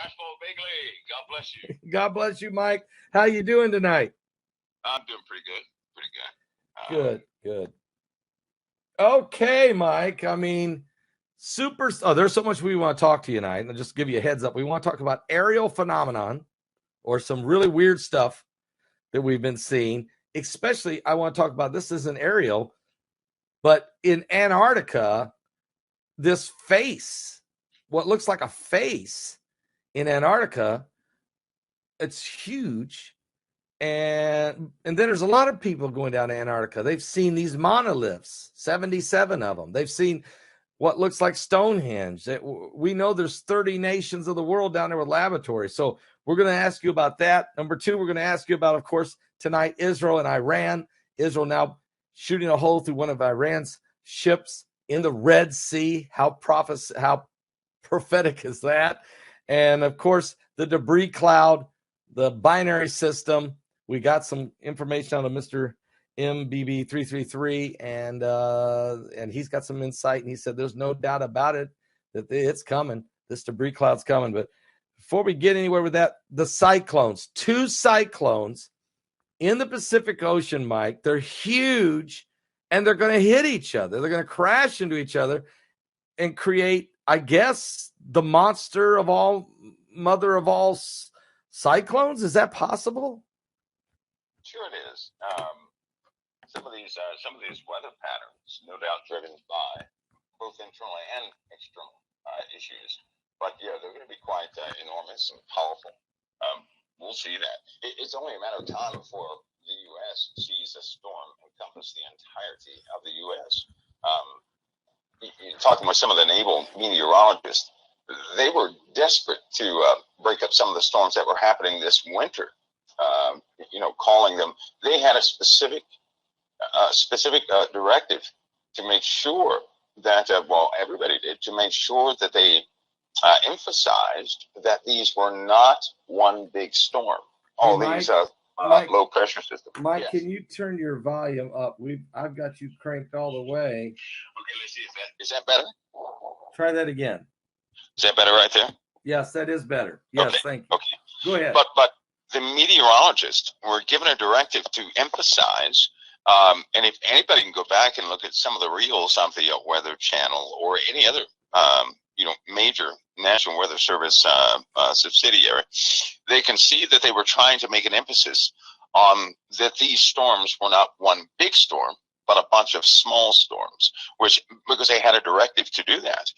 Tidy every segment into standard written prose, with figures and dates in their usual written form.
Fastball Big League. God bless you. God bless you, Mike. How you doing tonight? I'm doing pretty good. Good. Okay, Mike. I mean, there's so much we want to talk to you tonight. I'll just give you a heads up. We want to talk about aerial phenomenon or some really weird stuff that we've been seeing. Especially, I want to talk about, this isn't aerial, but in Antarctica, this face, what looks like a face in Antarctica, it's huge. And then there's a lot of people going down to Antarctica. They've seen these monoliths, 77 of them. They've seen what looks like Stonehenge. We know there's 30 nations of the world down there with laboratories. So we're going to ask you about that. Number two, we're going to ask you about, of course, tonight, Israel and Iran. Israel now shooting a hole through one of Iran's ships in the Red Sea. How prophetic is that? And, of course, the debris cloud, the binary system. We got some information out of Mr. MBB333, and he's got some insight, and he said there's no doubt about it that it's coming. This debris cloud's coming. But before we get anywhere with that, the cyclones, 2 cyclones in the Pacific Ocean, Mike, they're huge, and they're going to hit each other. They're going to crash into each other and create, I guess, the mother of all cyclones. Is that possible? Sure it is. Some of these weather patterns, no doubt driven by both internal and external issues. But yeah, they're going to be quite enormous and powerful. We'll see that. It's only a matter of time before the U.S. sees a storm encompass the entirety of the U.S. Talking with some of the naval meteorologists, they were desperate to break up some of the storms that were happening this winter. Calling them, they had a specific directive to make sure that, everybody did, to make sure that they emphasized that these were not one big storm. All these low pressure systems. Mike, yes. Can you turn your volume up? I've got you cranked all the way. Okay, let's see. Is that better? Try that again. Is that better right there? Yes, that is better. Yes, okay. Thank you. Okay. Go ahead. But the meteorologists were given a directive to emphasize, and if anybody can go back and look at some of the reels on the Weather Channel or any other, major National Weather Service subsidiary, they can see that they were trying to make an emphasis on that these storms were not one big storm, but a bunch of small storms, because they had a directive to do that.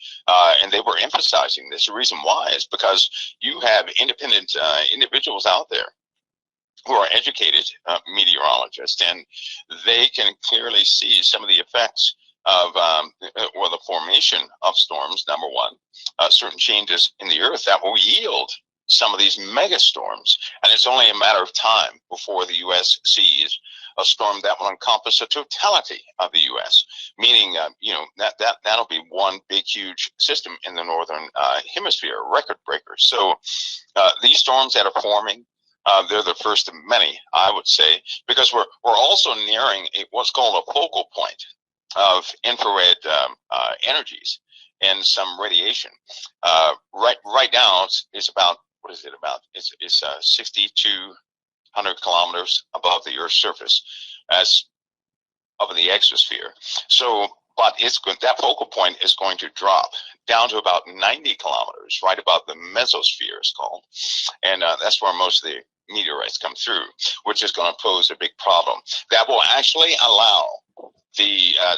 And they were emphasizing this. The reason why is because you have independent individuals out there who are educated meteorologists, and they can clearly see some of the effects of, the formation of storms, number one, certain changes in the earth that will yield some of these mega storms. And it's only a matter of time before the U.S. sees a storm that will encompass the totality of the U.S., meaning, that'll be one big, huge system in the northern hemisphere, record breaker. So these storms that are forming, they're the first of many, I would say, because we're also nearing what's called a focal point of infrared energies and some radiation. Right now, it's about, what is it about? It's 6,200 kilometers above the Earth's surface, as up in the exosphere. So, but that focal point is going to drop down to about 90 kilometers, right above the mesosphere, it's called, and that's where most of the meteorites come through, which is going to pose a big problem. That will actually allow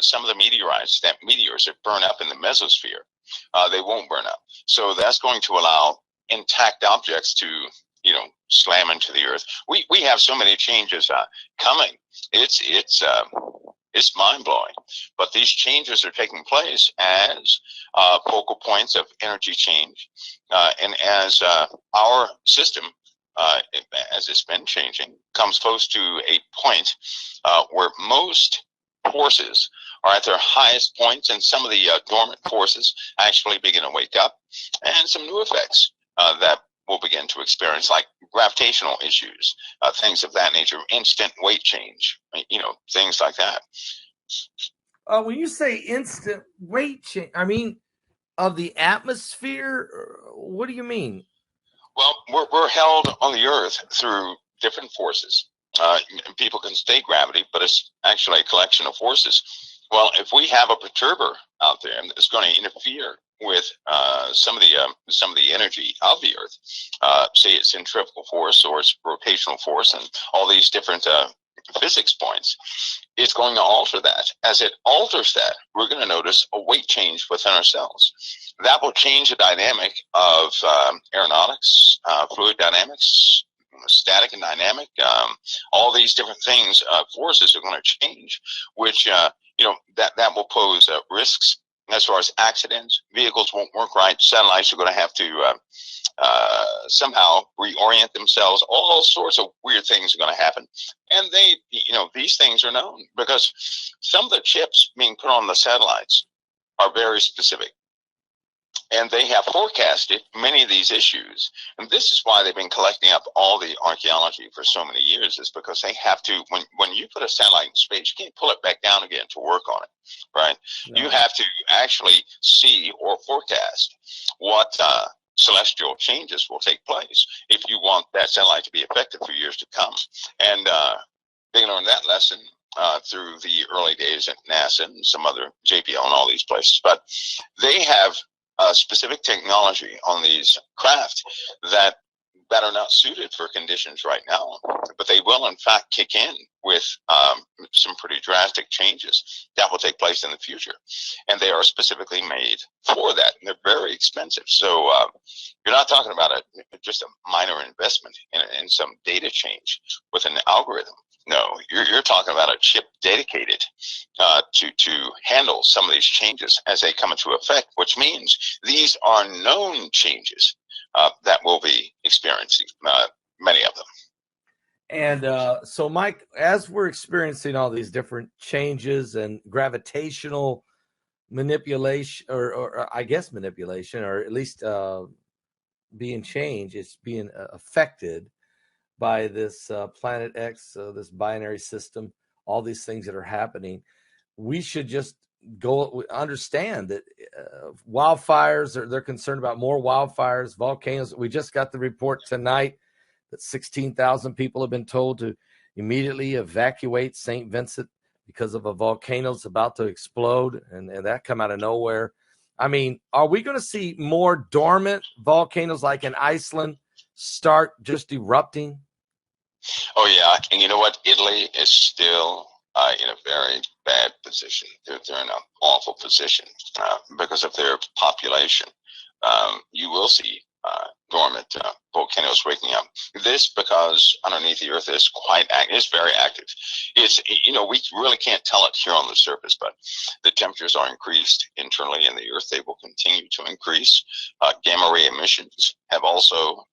some of the meteors that burn up in the mesosphere, they won't burn up. So that's going to allow intact objects to, slam into the earth. We have so many changes coming. It's mind blowing. But these changes are taking place as focal points of energy change, and as our system, as it's been changing, comes close to a point where most forces are at their highest points, and some of the dormant forces actually begin to wake up, and some new effects that we'll begin to experience, like gravitational issues, things of that nature, instant weight change, things like that. When you say instant weight change, I mean of the atmosphere. What do you mean? Well, we're held on the Earth through different forces. People can state gravity, but it's actually a collection of forces. Well, if we have a perturber out there that's going to interfere with some of the energy of the Earth, say it's centrifugal force or it's rotational force, and all these different physics points, it's going to alter that. As it alters that, we're going to notice a weight change within ourselves. That will change the dynamic of aeronautics, fluid dynamics, static and dynamic. All these different things, forces are going to change, which that will pose risks as far as accidents. Vehicles won't work right. Satellites are going to have to somehow reorient themselves. All sorts of weird things are going to happen. And these things are known because some of the chips being put on the satellites are very specific. And they have forecasted many of these issues. And this is why they've been collecting up all the archaeology for so many years, is because they have to, when you put a satellite in space, you can't pull it back down again to work on it, right? No. You have to actually see or forecast what celestial changes will take place if you want that satellite to be effective for years to come. And they learned that lesson through the early days at NASA and some other JPL and all these places. But they have specific technology on these craft that are not suited for conditions right now, but they will in fact kick in with some pretty drastic changes that will take place in the future, and they are specifically made for that, and they're very expensive. So you're not talking about just a minor investment in some data change with an algorithm. No, you're talking about a chip dedicated to handle some of these changes as they come into effect, which means these are known changes that we'll be experiencing, many of them. And so, Mike, as we're experiencing all these different changes and gravitational manipulation, or I guess manipulation, or at least being changed, it's being affected by this Planet X, this binary system, all these things that are happening, we should just understand that wildfires, they're concerned about more wildfires, volcanoes. We just got the report tonight that 16,000 people have been told to immediately evacuate St. Vincent because of a volcano that's about to explode, and that come out of nowhere. I mean, are we going to see more dormant volcanoes like in Iceland start just erupting? Oh, yeah. And you know what? Italy is still in a very bad position. They're in an awful position because of their population. You will see dormant volcanoes waking up. This because underneath the earth is quite active. It's very active. It's, we really can't tell it here on the surface, but the temperatures are increased internally in the earth. They will continue to increase. Gamma ray emissions have also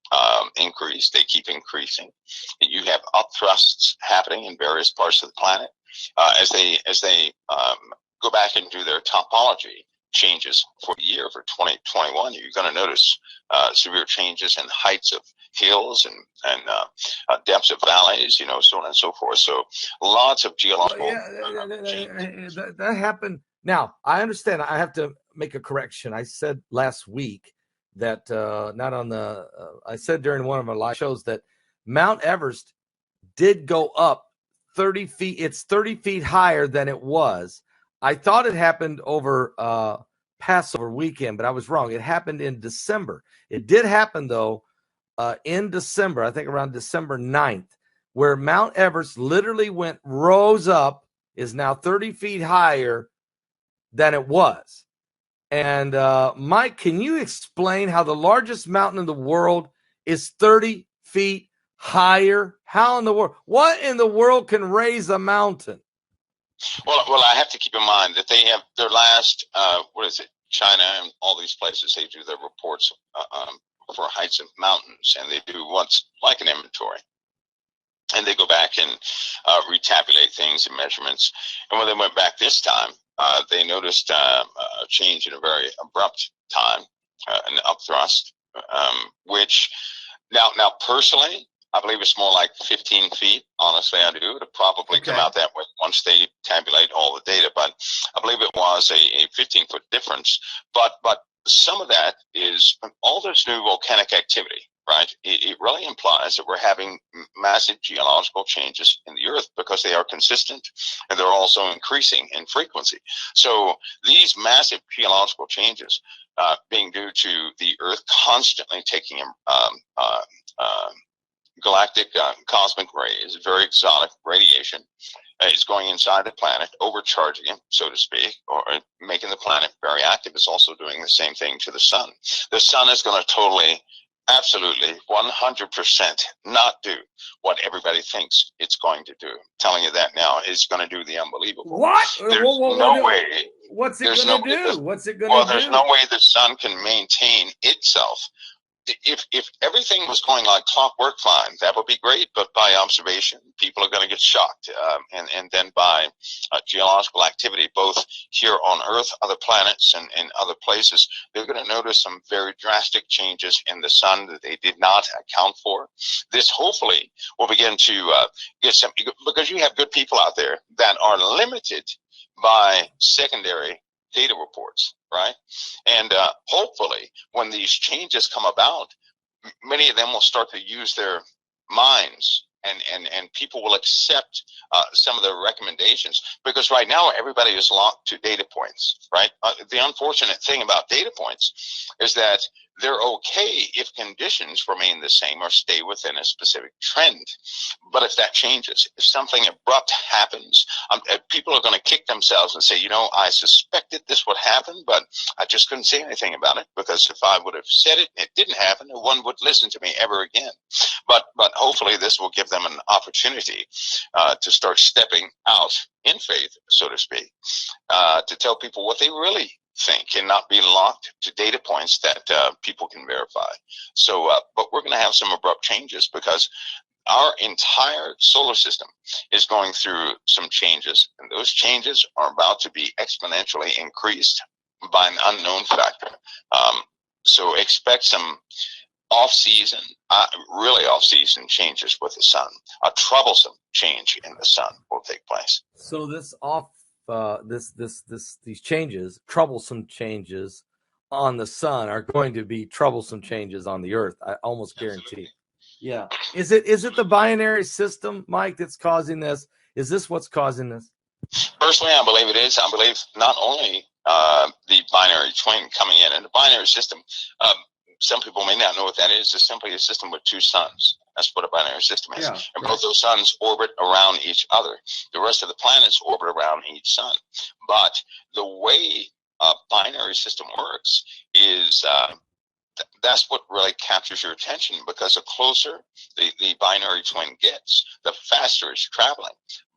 increased. They keep increasing. You have upthrusts happening in various parts of the planet as they go back and do their topology changes for the year for 2021. You're going to notice severe changes in heights of hills and depths of valleys, so on and so forth. So lots of geological changes. That happened. Now, I understand. I have to make a correction. I said last week that I said during one of my live shows that Mount Everest did go up 30 feet. It's 30 feet higher than it was. I thought it happened over Passover weekend, but I was wrong. It happened in December. It did happen, though, in December, I think around December 9th, where Mount Everest literally rose up, is now 30 feet higher than it was. And Mike, can you explain how the largest mountain in the world is 30 feet higher? How in the world? What in the world can raise a mountain? Well, I have to keep in mind that they have their last, China and all these places, they do their reports for heights of mountains, and they do what's like an inventory. And they go back and retabulate things and measurements. And when they went back this time, they noticed a change in a very abrupt time, an upthrust, which now personally, I believe it's more like 15 feet. Honestly, I do. It'll probably come out that way once they tabulate all the data. But I believe it was a 15-foot difference. But some of that is all this new volcanic activity right? It really implies that we're having massive geological changes in the Earth because they are consistent and they're also increasing in frequency. So these massive geological changes being due to the Earth constantly taking galactic cosmic rays, very exotic radiation, is going inside the planet, overcharging it, so to speak, or making the planet very active. It's also doing the same thing to the sun. The sun is going to totally, absolutely, 100% not do what everybody thinks it's going to do. I'm telling you that now. It's going to do the unbelievable. What? There's no way. What's it going to do? What's it going to do? Well, there's no way the sun can maintain itself. If everything was going like clockwork, fine, that would be great. But by observation, people are going to get shocked, and then by geological activity, both here on Earth, other planets, and other places, they're going to notice some very drastic changes in the sun that they did not account for. This hopefully will begin to get some, because you have good people out there that are limited by secondary data reports, right? And hopefully when these changes come about, many of them will start to use their minds, and people will accept some of their recommendations, because right now everybody is locked to data points, right? The unfortunate thing about data points is that they're okay if conditions remain the same or stay within a specific trend. But if that changes, if something abrupt happens, people are going to kick themselves and say, I suspected this would happen, but I just couldn't say anything about it, because if I would have said it and it didn't happen, no one would listen to me ever again. But hopefully this will give them an opportunity to start stepping out in faith, so to speak, to tell people what they really think and not be locked to data points that people can verify. So, but we're going to have some abrupt changes, because our entire solar system is going through some changes, and those changes are about to be exponentially increased by an unknown factor. So expect some off-season, really off-season changes with the sun. A troublesome change in the sun will take place. So these changes, troublesome changes on the sun, are going to be troublesome changes on the Earth. I almost guarantee. Yeah. Is it the binary system, Mike, that's causing this? Is this what's causing this? Personally, I believe it is. I believe not only the binary twin coming in, and the binary system, some people may not know what that is. It's simply a system with two suns. That's what a binary system is. Yeah, and both those suns orbit around each other. The rest of the planets orbit around each sun. But the way a binary system works is that's what really captures your attention, because the closer the binary twin gets, the faster it's traveling.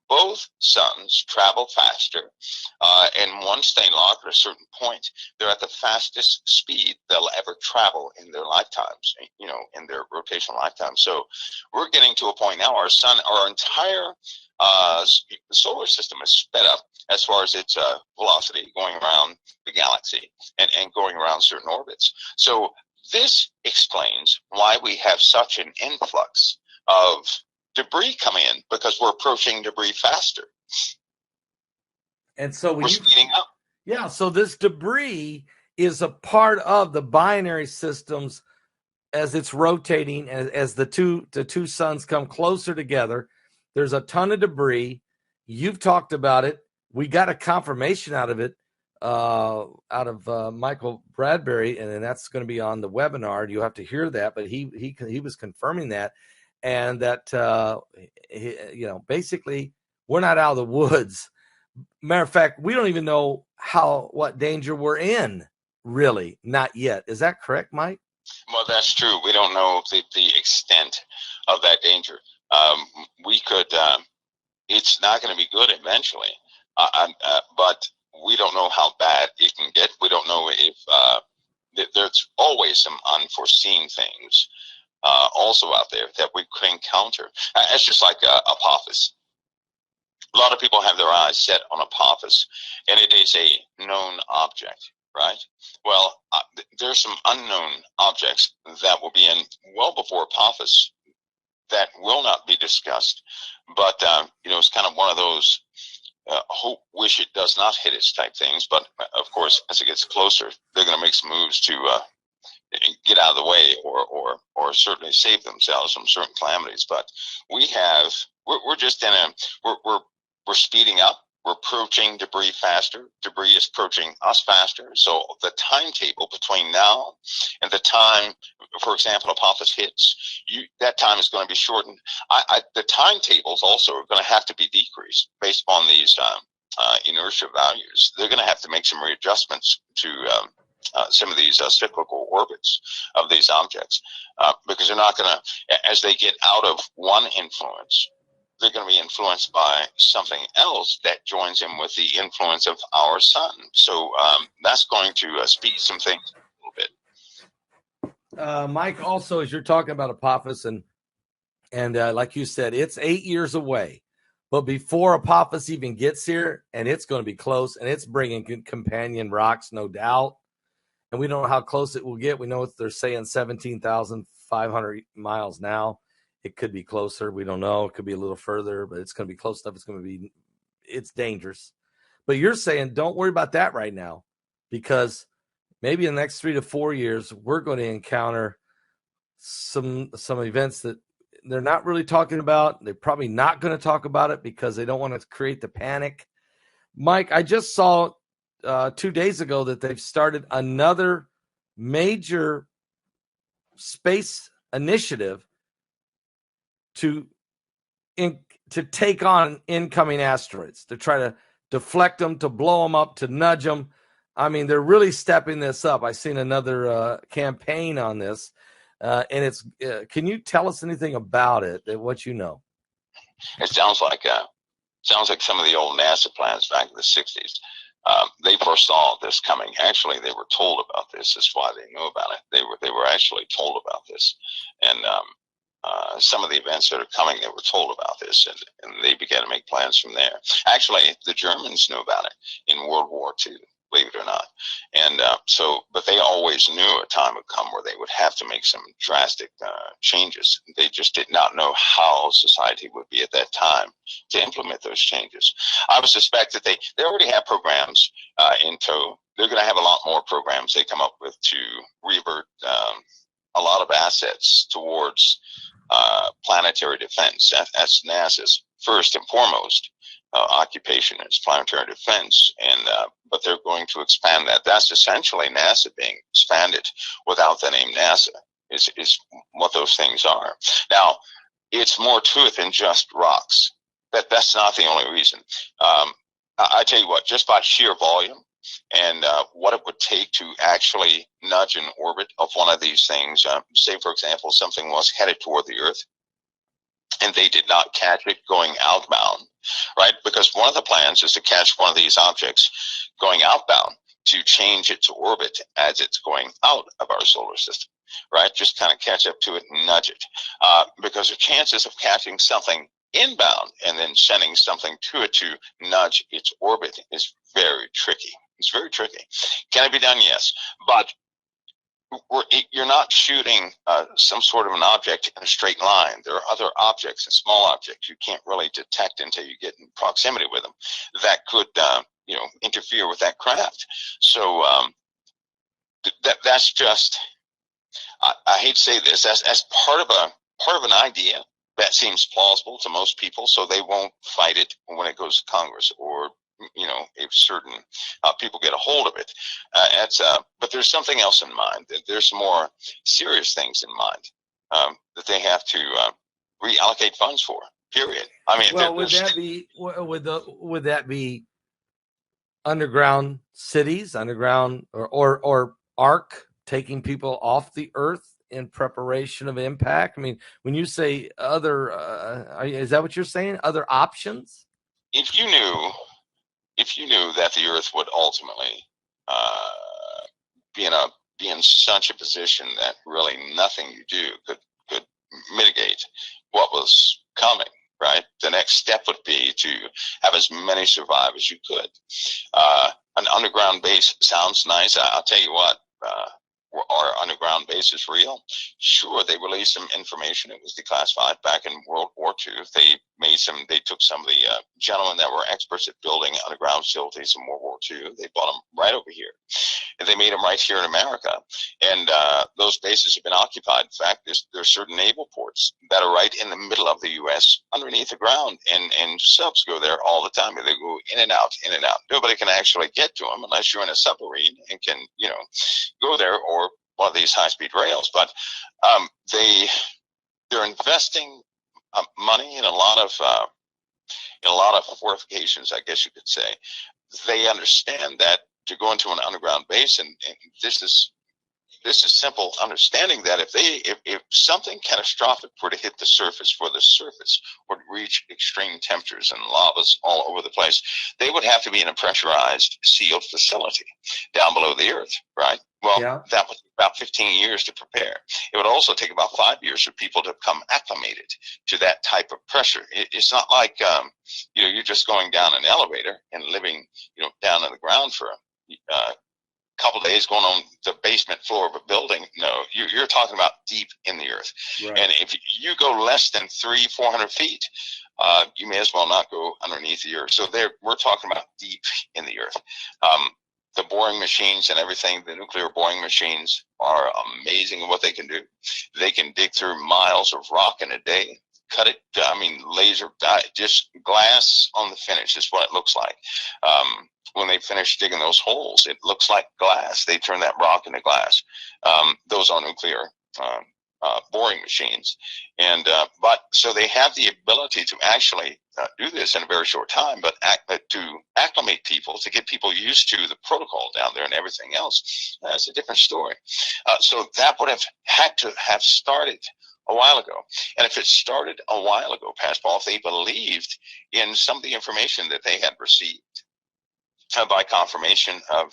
Both suns travel faster, and once they lock at a certain point, they're at the fastest speed they'll ever travel in their lifetimes, in their rotational lifetime. So we're getting to a point now, our entire solar system is sped up as far as its velocity going around the galaxy and going around certain orbits. So this explains why we have such an influx of debris coming in, because we're approaching debris faster. And so we're speeding up. Yeah, so this debris is a part of the binary systems as it's rotating, as the two suns come closer together. There's a ton of debris. You've talked about it. We got a confirmation out of it, out of Michael Bradbury, and that's going to be on the webinar. You have to hear that, but he was confirming that. And that, basically we're not out of the woods. Matter of fact, we don't even know what danger we're in, really, not yet. Is that correct, Mike? Well, that's true. We don't know the extent of that danger. We could, it's not going to be good eventually, but we don't know how bad it can get. We don't know if there's always some unforeseen things also out there that we could encounter. It's just like Apophis. A lot of people have their eyes set on Apophis, and it is a known object, right? Well, there's some unknown objects that will be in well before Apophis that will not be discussed, but it's kind of one of those hope, wish it does not hit its type things. But of course, as it gets closer, they're going to make some moves to get out of the way or certainly save themselves from certain calamities. But we're just in we're speeding up. We're approaching debris faster. Debris is approaching us faster. So the timetable between now and the time, for example, Apophis hits, that time is going to be shortened. The timetables also are going to have to be decreased based on these inertia values. They're going to have to make some readjustments to some of these cyclical orbits of these objects because they're not going to, as they get out of one influence, they're going to be influenced by something else that joins in with the influence of our sun. So that's going to speed some things a little bit. Mike, also, as you're talking about Apophis, and like you said, it's 8 years away. But before Apophis even gets here, and it's going to be close, and it's bringing companion rocks, no doubt. And we don't know how close it will get. We know they're saying 17,500 miles now. It could be closer. We don't know. It could be a little further, but it's going to be close enough. It's dangerous. But you're saying don't worry about that right now, because maybe in the next 3 to 4 years, we're going to encounter some events that they're not really talking about. They're probably not going to talk about it because they don't want to create the panic. Mike, I just saw 2 days ago that they've started another major space initiative to take on incoming asteroids, to try to deflect them, to blow them up, to nudge them. I mean, they're really stepping this up. I've seen another campaign on this, and it's. Can you tell us anything about it? What you know? It sounds like some of the old NASA plans back in the '60s. They foresaw this coming. Actually, they were told about this. That's why they knew about it. They were actually told about this, and some of the events that are coming, they were told about this, and they began to make plans from there. Actually, the Germans knew about it in World War II, believe it or not. And but they always knew a time would come where they would have to make some drastic changes. They just did not know how society would be at that time to implement those changes. I would suspect that they already have programs in tow. They're going to have a lot more programs they come up with to revert a lot of assets towards planetary defense. That's NASA's first and foremost occupation is planetary defense, and but they're going to expand that. That's essentially NASA being expanded without the name NASA is what those things are. Now, it's more to it than just rocks. That's not the only reason. I tell you what, just by sheer volume and what it would take to actually nudge an orbit of one of these things, say, for example, something was headed toward the Earth and they did not catch it going outbound, right? Because one of the plans is to catch one of these objects going outbound to change its orbit as it's going out of our solar system, right? Just kind of catch up to it and nudge it. Because the chances of catching something inbound and then sending something to it to nudge its orbit is very tricky. It's very tricky. Can it be done? Yes. But you're not shooting some sort of an object in a straight line. There are other objects and small objects you can't really detect until you get in proximity with them that could, interfere with that craft. So that's just, I hate to say this, that's part of an idea that seems plausible to most people, so they won't fight it when it goes to Congress or if certain people get a hold of it. But there's something else in mind. There's more serious things in mind that they have to reallocate funds for. Period. I mean, well, would that be underground cities, underground or arc taking people off the Earth in preparation of impact? I mean, when you say other, is that what you're saying? Other options? If you knew that the Earth would ultimately be in such a position that really nothing you do could mitigate what was coming, right? The next step would be to have as many survive as you could. An underground base sounds nice. I'll tell you what, our underground base is real? Sure, they released some information. It was declassified back in World War II. They took some of the gentlemen that were experts at building underground facilities in World War II. They brought them right over here. And they made them right here in America. And those bases have been occupied. In fact, there's certain naval ports that are right in the middle of the U.S. underneath the ground. And subs go there all the time. They go in and out, in and out. Nobody can actually get to them unless you're in a submarine and can, go there, or one of these high-speed rails. But they're investing money in a lot of fortifications, I guess you could say. They understand that to go into an underground base, and this is simple understanding that if something catastrophic were to hit the surface, for the surface would reach extreme temperatures and lavas all over the place, they would have to be in a pressurized, sealed facility down below the earth, right? Well, Yeah. that would take about 15 years to prepare. It would also take about 5 years for people to become acclimated to that type of pressure. It's not like, you're just going down an elevator and living, down on the ground for a couple days, going on the basement floor of a building. No, you're talking about deep in the earth. Right. And if you go less than 300-400 feet, you may as well not go underneath the earth. So we're talking about deep in the earth. The boring machines and everything, the nuclear boring machines are amazing at what they can do. They can dig through miles of rock in a day, cut it, laser, just glass on the finish is what it looks like. When they finish digging those holes, it looks like glass. They turn that rock into glass. Those are nuclear boring machines. But so they have the ability to actually do this in a very short time, but to acclimate people, to get people used to the protocol down there and everything else, that's a different story. So that would have had to have started a while ago. And if it started a while ago, Pastor Paul, if they believed in some of the information that they had received by confirmation of,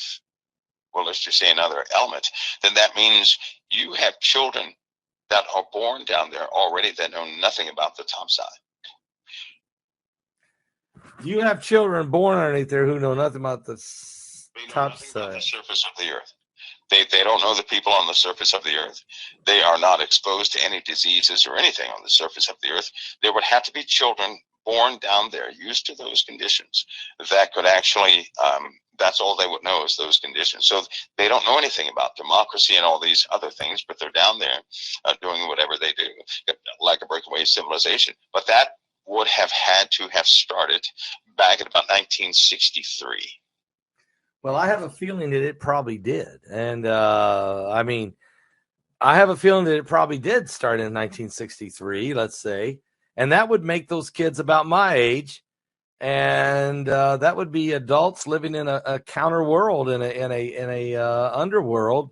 well, let's just say another element, then that means you have children that are born down there already that know nothing about the top side. You have children born underneath there who know nothing about the top side. About the surface of the earth. They don't know the people on the surface of the earth. They are not exposed to any diseases or anything on the surface of the earth. There would have to be children born down there, used to those conditions, that could actually, that's all they would know is those conditions. So they don't know anything about democracy and all these other things, but they're down there doing whatever they do, like a breakaway civilization. But that would have had to have started back in about 1963. Well, I have a feeling that it probably did. And, I have a feeling that it probably did start in 1963, let's say. And that would make those kids about my age. And that would be adults living in a counter world, in a underworld.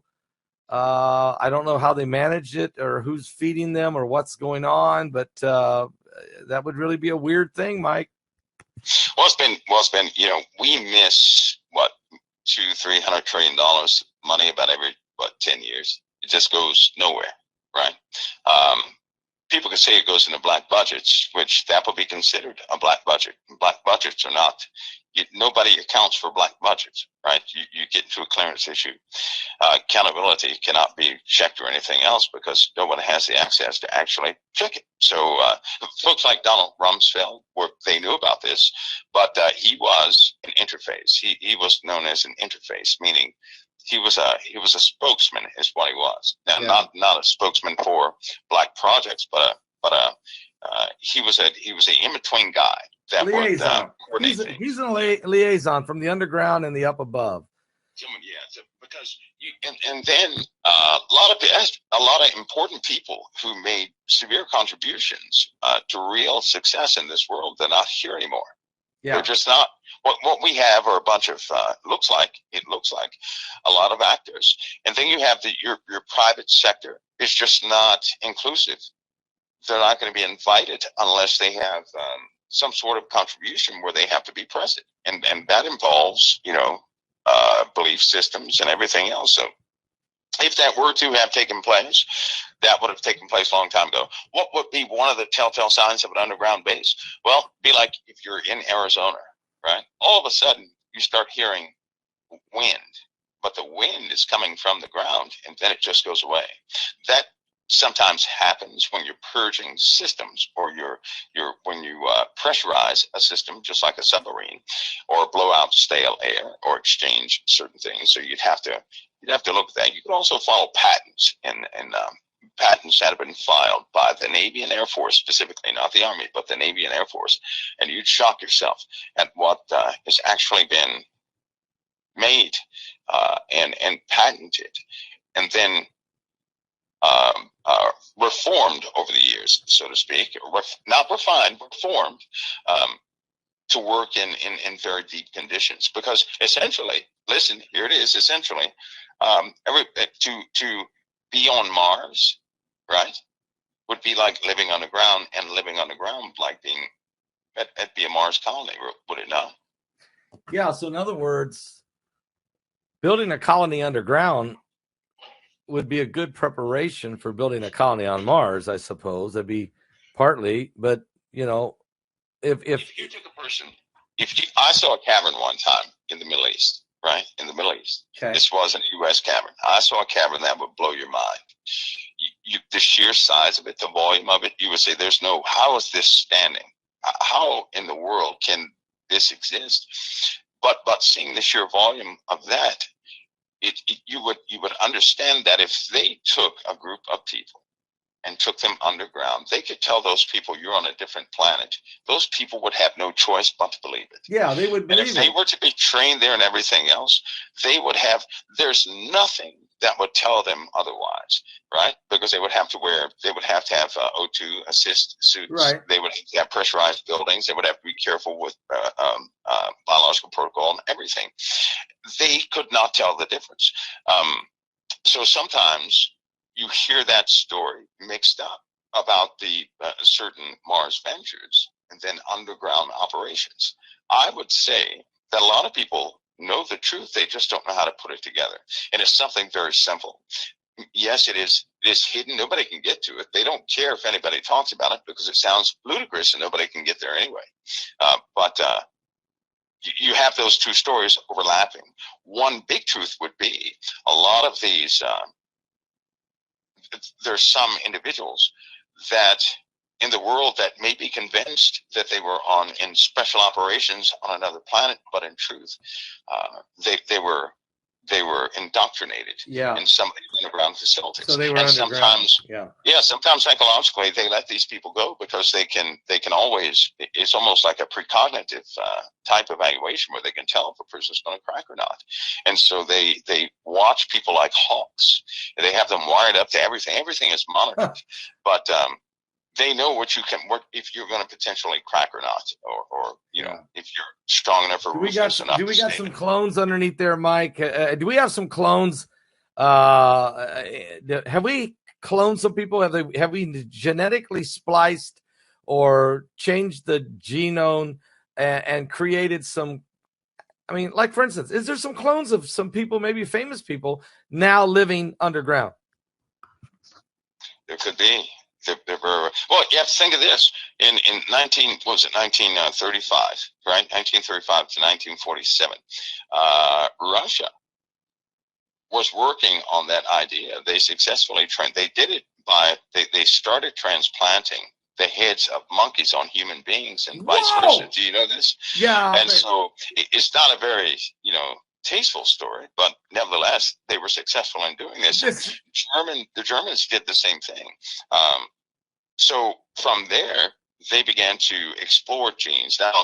I don't know how they managed it or who's feeding them or what's going on, but that would really be a weird thing, Mike. Well, it's been, we miss $200-300 trillion money about every 10 years. It just goes nowhere, right? People can say it goes into black budgets, which that would be considered a black budget. Black budgets are not. Nobody accounts for black budgets, right? You get into a clearance issue. Accountability cannot be checked or anything else because no one has the access to actually check it. So folks like Donald Rumsfeld, they knew about this, but he was an interface. He was known as an interface, meaning he was a spokesman, is what he was. Now, yeah. not a spokesman for black projects, but he was an in between guy that liaison. would coordinate things. He's a liaison from the underground and the up above. Yeah, because and then a lot of important people who made severe contributions to real success in this world, they're not here anymore. Yeah. They're just not. What we have are a bunch of it looks like a lot of actors, and then you have your private sector is just not inclusive. They're not going to be invited unless they have some sort of contribution where they have to be present, and that involves belief systems and everything else. So if that were to have taken place, that would have taken place a long time ago. What would be one of the telltale signs of an underground base? Well, be like if you're in Arizona, right? All of a sudden, you start hearing wind but the wind is coming from the ground, and then it just goes away. That sometimes happens when you're purging systems, or when you pressurize a system, just like a submarine, or blow out stale air, or exchange certain things. So you'd have to look at that. You could also follow patents, and patents that have been filed by the Navy and Air Force specifically, not the Army, but the Navy and Air Force, and you'd shock yourself at what has actually been made and patented, and then reformed over the years, so to speak, not refined, reformed, to work in very deep conditions. Because essentially, listen, here it is, essentially, to be on Mars, right, would be like living underground, and living underground like being, that'd be a Mars colony, would it not? Yeah, so in other words, building a colony underground would be a good preparation for building a colony on Mars, I suppose. That'd be partly, but you know, if you took a person, I saw a cavern one time in the Middle East, right? In the Middle East. Okay. This wasn't a U.S. cavern. I saw a cavern that would blow your mind. The sheer size of it, the volume of it, you would say, how is this standing? How in the world can this exist? But seeing the sheer volume of that, you would understand that if they took a group of people and took them underground, they could tell those people, you're on a different planet. Those people would have no choice but to believe it. Yeah, they would believe it. And if they were to be trained there and everything else, there's nothing that would tell them otherwise, right? Because they would have to have O2 assist suits. Right. They would have to have pressurized buildings. They would have to be careful with biological protocol and everything. They could not tell the difference. So sometimes you hear that story mixed up about the certain Mars ventures and then underground operations. I would say that a lot of people know the truth. They just don't know how to put it together. And it's something very simple. Yes, it is hidden. Nobody can get to it. They don't care if anybody talks about it because it sounds ludicrous and nobody can get there anyway. But you have those two stories overlapping. One big truth would be a lot of these, there's some individuals that in the world that may be convinced that they were in special operations on another planet, but in truth, they were indoctrinated in some of these underground facilities. So they were sometimes, sometimes psychologically they let these people go because they can always, it's almost like a precognitive type evaluation where they can tell if a person's going to crack or not. And so they watch people like hawks. They have them wired up to everything. Everything is monitored, but they know if you're going to potentially crack or not, or if you're strong enough or ruthless enough. Do we got some clones underneath there, Mike? Do we have some clones? Have we cloned some people? Have we genetically spliced or changed the genome and created some? I mean, like for instance, is there some clones of some people, maybe famous people, now living underground? There could be. Well, you have to think of this. In 1935, right? 1935 to 1947, Russia was working on that idea. They successfully they did it they started transplanting the heads of monkeys on human beings and vice versa. Do you know this? Yeah. And so it's not a very, tasteful story, but nevertheless, they were successful in doing this. The Germans did the same thing. So from there, they began to explore genes. Now,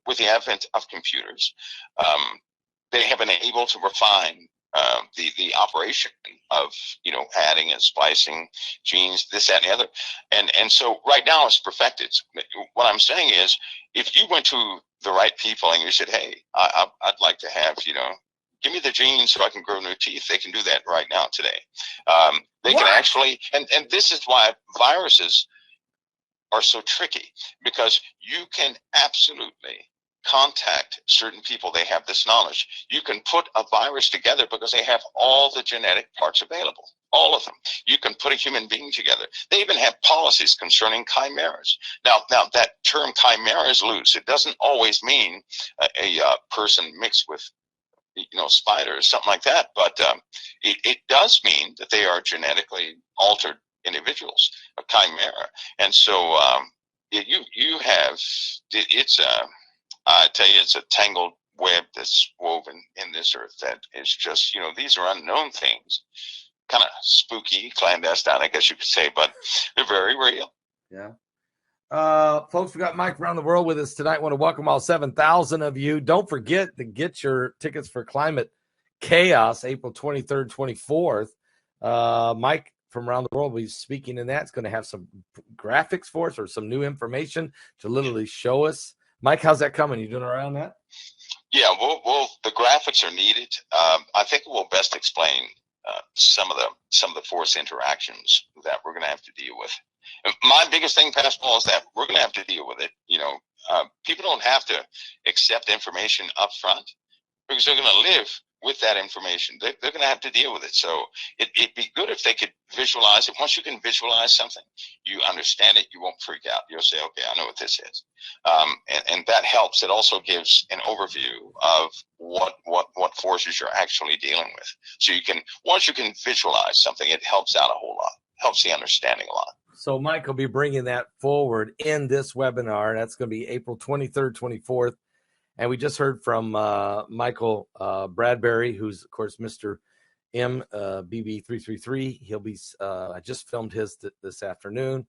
with the advent of computers, they have been able to refine the operation of adding and splicing genes, this, that, and the other, and so right now it's perfected. What I'm saying is, if you went to the right people and you said, "Hey, I'd like to have give me the genes so I can grow new teeth," they can do that right now today. They can actually, and this is why viruses are so tricky, because you can absolutely contact certain people. They have this knowledge. You can put a virus together because they have all the genetic parts available, all of them. You can put a human being together. They even have policies concerning chimeras. Now that term chimera is loose. It doesn't always mean a person mixed with spiders, something like that. But it does mean that they are genetically altered individuals, a chimera. And so you have, I tell you, it's a tangled web that's woven in this earth that is just, these are unknown things, kind of spooky, clandestine, I guess you could say, but they're very real. Yeah. Folks, we got Mike around the world with us tonight. I want to welcome all 7,000 of you. Don't forget to get your tickets for Climate Chaos, April 23rd, 24th. Mike from around the world will be speaking in that. It's going to have some graphics for us or some new information to literally show us. Mike, how's that coming? You doing all right on that? Yeah, well, the graphics are needed. I think it will best explain some of the force interactions that we're going to have to deal with. My biggest thing, Pastor Paul, is that we're going to have to deal with it. People don't have to accept information up front because they're going to live with that information. They're going to have to deal with it. So it'd be good if they could visualize it. Once you can visualize something, you understand it, you won't freak out. You'll say, okay, I know what this is. And that helps. It also gives an overview of what forces you're actually dealing with. So once you can visualize something, it helps out a whole lot, helps the understanding a lot. So Mike will be bringing that forward in this webinar. That's going to be April 23rd, 24th. And we just heard from Michael Bradbury, who's, of course, Mr. MBB333. He'll be, I just filmed his this afternoon.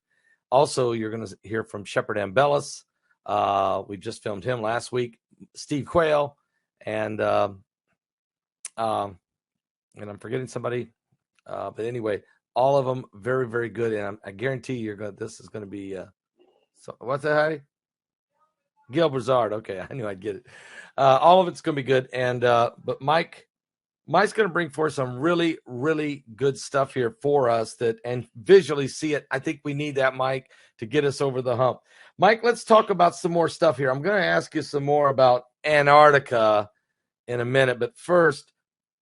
Also, you're going to hear from Shepard Ambellis. We just filmed him last week. Steve Quayle. And I'm forgetting somebody. But anyway, all of them very, very good. And I guarantee this is going to be, so what's that, Heidi? Gil Brazard. Okay, I knew I'd get it. All of it's going to be good. And but Mike's going to bring forth some really, really good stuff here for us and visually see it. I think we need that, Mike, to get us over the hump. Mike, let's talk about some more stuff here. I'm going to ask you some more about Antarctica in a minute. But first,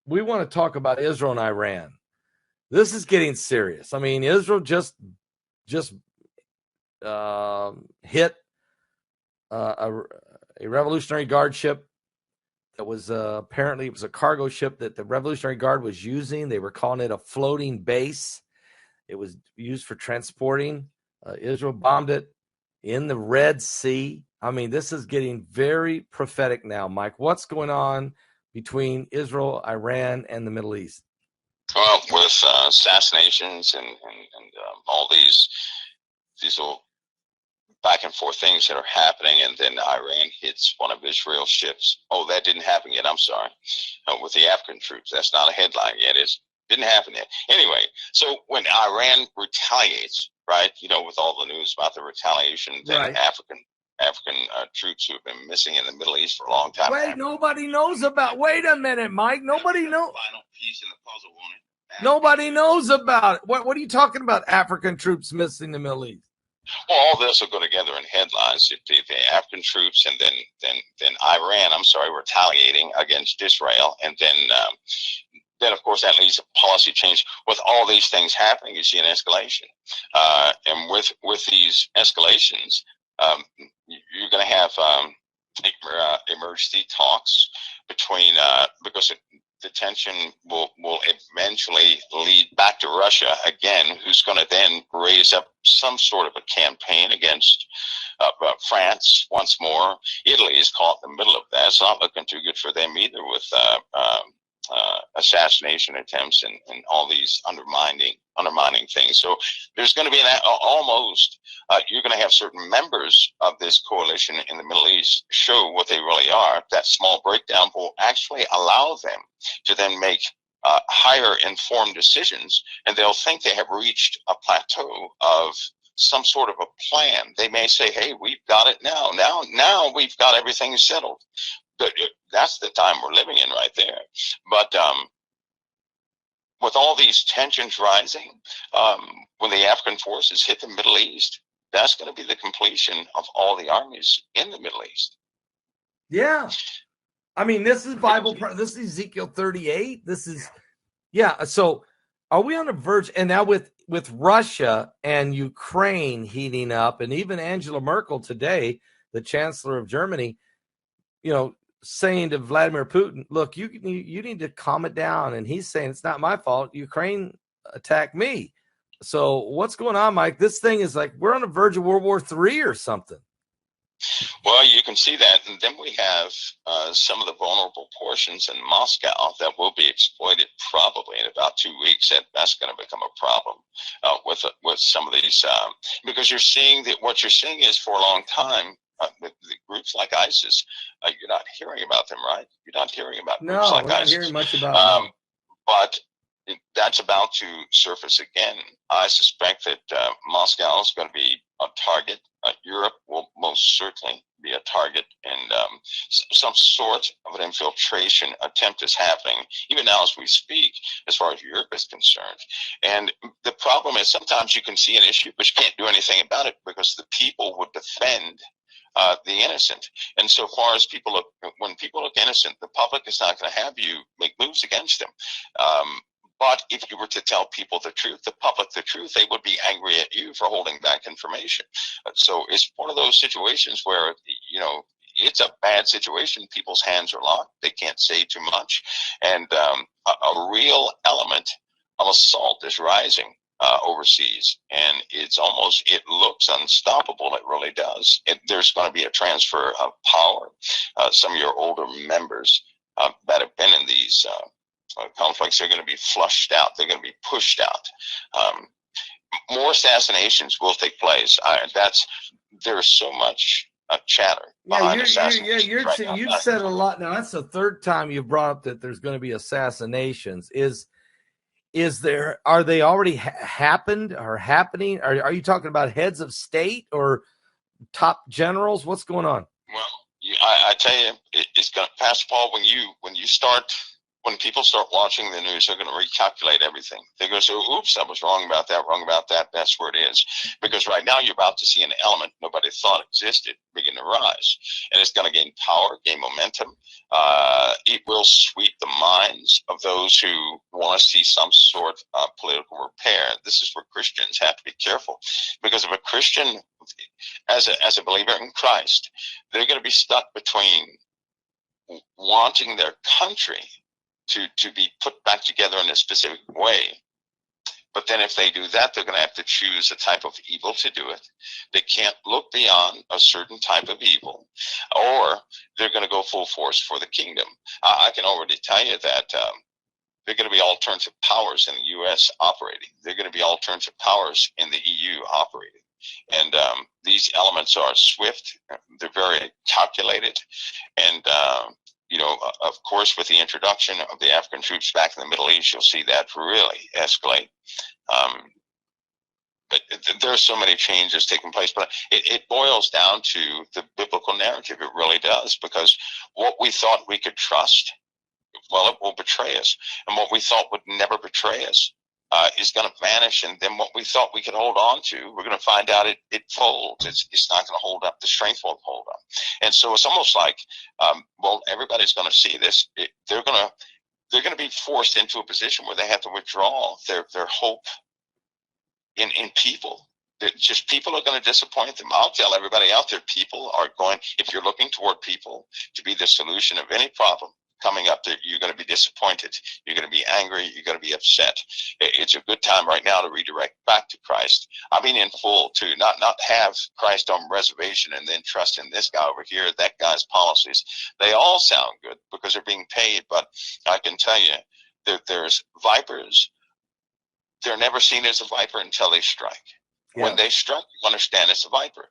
we want to talk about Israel and Iran. This is getting serious. I mean, Israel just hit a Revolutionary Guard ship that was apparently it was a cargo ship that the Revolutionary Guard was using. They were calling it a floating base. It was used for transporting. Israel bombed it in the Red Sea. I mean, this is getting very prophetic now, Mike. What's going on between Israel, Iran, and the Middle East? Well, with assassinations and all these little back and forth things that are happening, and then Iran hits one of Israel's ships. Oh, that didn't happen yet. I'm sorry. With the African troops, that's not a headline yet. It didn't happen yet. Anyway, so when Iran retaliates, right? With all the news about the retaliation, then right. African troops who have been missing in the Middle East for a long time. Wait, nobody knows about. Wait a minute, Mike. Nobody knows. Final piece in the puzzle, won't it? Nobody knows about it. What are you talking about? African troops missing the Middle East? Well, all this will go together in headlines. The African troops, and then Iran, retaliating against Israel, and then of course that leads to policy change. With all these things happening, you see an escalation, and with these escalations, you're going to have emergency talks between because the tension will eventually lead back to Russia again, who's going to then raise up some sort of a campaign against France once more. Italy is caught in the middle of that. It's not looking too good for them either, with assassination attempts and all these undermining things. So there's going to be you're going to have certain members of this coalition in the Middle East show what they really are. That small breakdown will actually allow them to then make higher informed decisions, and they'll think they have reached a plateau of some sort of a plan. They may say, hey, we've got it now. Now we've got everything settled. That's the time we're living in right there. But with all these tensions rising, when the African forces hit the Middle East, that's going to be the completion of all the armies in the Middle East. Yeah. I mean, this is Bible. This is Ezekiel 38. This is, yeah. So are we on the verge? And now with Russia and Ukraine heating up, and even Angela Merkel today, the Chancellor of Germany, saying to Vladimir Putin, look, you need to calm it down. And he's saying, it's not my fault. Ukraine attacked me. So what's going on, Mike? This thing is like, we're on the verge of World War III or something. Well, you can see that. And then we have some of the vulnerable portions in Moscow that will be exploited probably in about 2 weeks. That's going to become a problem with some of these, because you're seeing that what you're seeing is for a long time, the groups like ISIS, you're not hearing about them, right? You're not hearing about groups like ISIS. No, we're not hearing much about them. But that's about to surface again. I suspect that Moscow is going to be a target. Europe will most certainly be a target, and some sort of an infiltration attempt is happening, even now as we speak, as far as Europe is concerned. And the problem is sometimes you can see an issue, but you can't do anything about it because the people would defend the innocent. And so far as when people look innocent, the public is not going to have you make moves against them. But if you were to tell people the truth, the public the truth, they would be angry at you for holding back information. So it's one of those situations where, it's a bad situation. People's hands are locked. They can't say too much. And a real element of assault is rising overseas. And it looks unstoppable. It really does. There's going to be a transfer of power. Some of your older members that have been in these conflicts are going to be flushed out. They're going to be pushed out. More assassinations will take place. There's so much chatter behind assassinations. You've said a lot now. That's the third time you've brought up that there's going to be assassinations. Are they already happened or happening? Are you talking about heads of state or top generals? What's going on? Well, I tell you, it's going to pass, Paul. When people start watching the news, they're going to recalculate everything. They're going to say, oops, I was wrong about that. That's where it is. Because right now you're about to see an element nobody thought existed begin to rise. And it's going to gain power, gain momentum. It will sweep the minds of those who want to see some sort of political repair. This is where Christians have to be careful. Because if a Christian, as a believer in Christ, they're going to be stuck between wanting their country to be put back together in a specific way. But then if they do that, they're going to have to choose a type of evil to do it. They can't look beyond a certain type of evil, or they're going to go full force for the kingdom. I can already tell you that there are going to be alternative powers in the U.S. operating. There are going to be alternative powers in the EU operating. And these elements are swift. They're very calculated. And of course, with the introduction of the African troops back in the Middle East, you'll see that really escalate. But there are so many changes taking place, but it boils down to the biblical narrative. It really does, because what we thought we could trust, well, it will betray us. And what we thought would never betray us is going to vanish. And then what we thought we could hold on to, we're going to find out it folds. It's not going to hold up. The strength won't hold up. And so it's almost like, everybody's going to see this. They're going to be forced into a position where they have to withdraw their hope in people. Just people are going to disappoint them. I'll tell everybody out there, people are going, if you're looking toward people to be the solution of any problem coming up, you're going to be disappointed. You're going to be angry. You're going to be upset. It's a good time right now to redirect back to Christ. I mean, in full, to not have Christ on reservation and then trust in this guy over here, that guy's policies. They all sound good because they're being paid, but I can tell you that there's vipers. They're never seen as a viper until they strike. Yeah. When they strike, you understand it's a viper.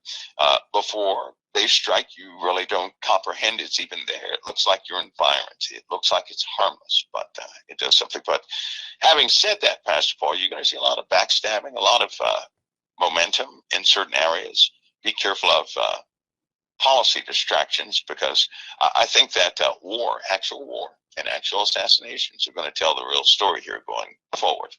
Before they strike, you really don't comprehend it's even there. It looks like your environment. It looks like it's harmless, but it does something. But having said that, Pastor Paul, you're going to see a lot of backstabbing, a lot of momentum in certain areas. Be careful of policy distractions, because I think that actual war and actual assassinations are going to tell the real story here going forward.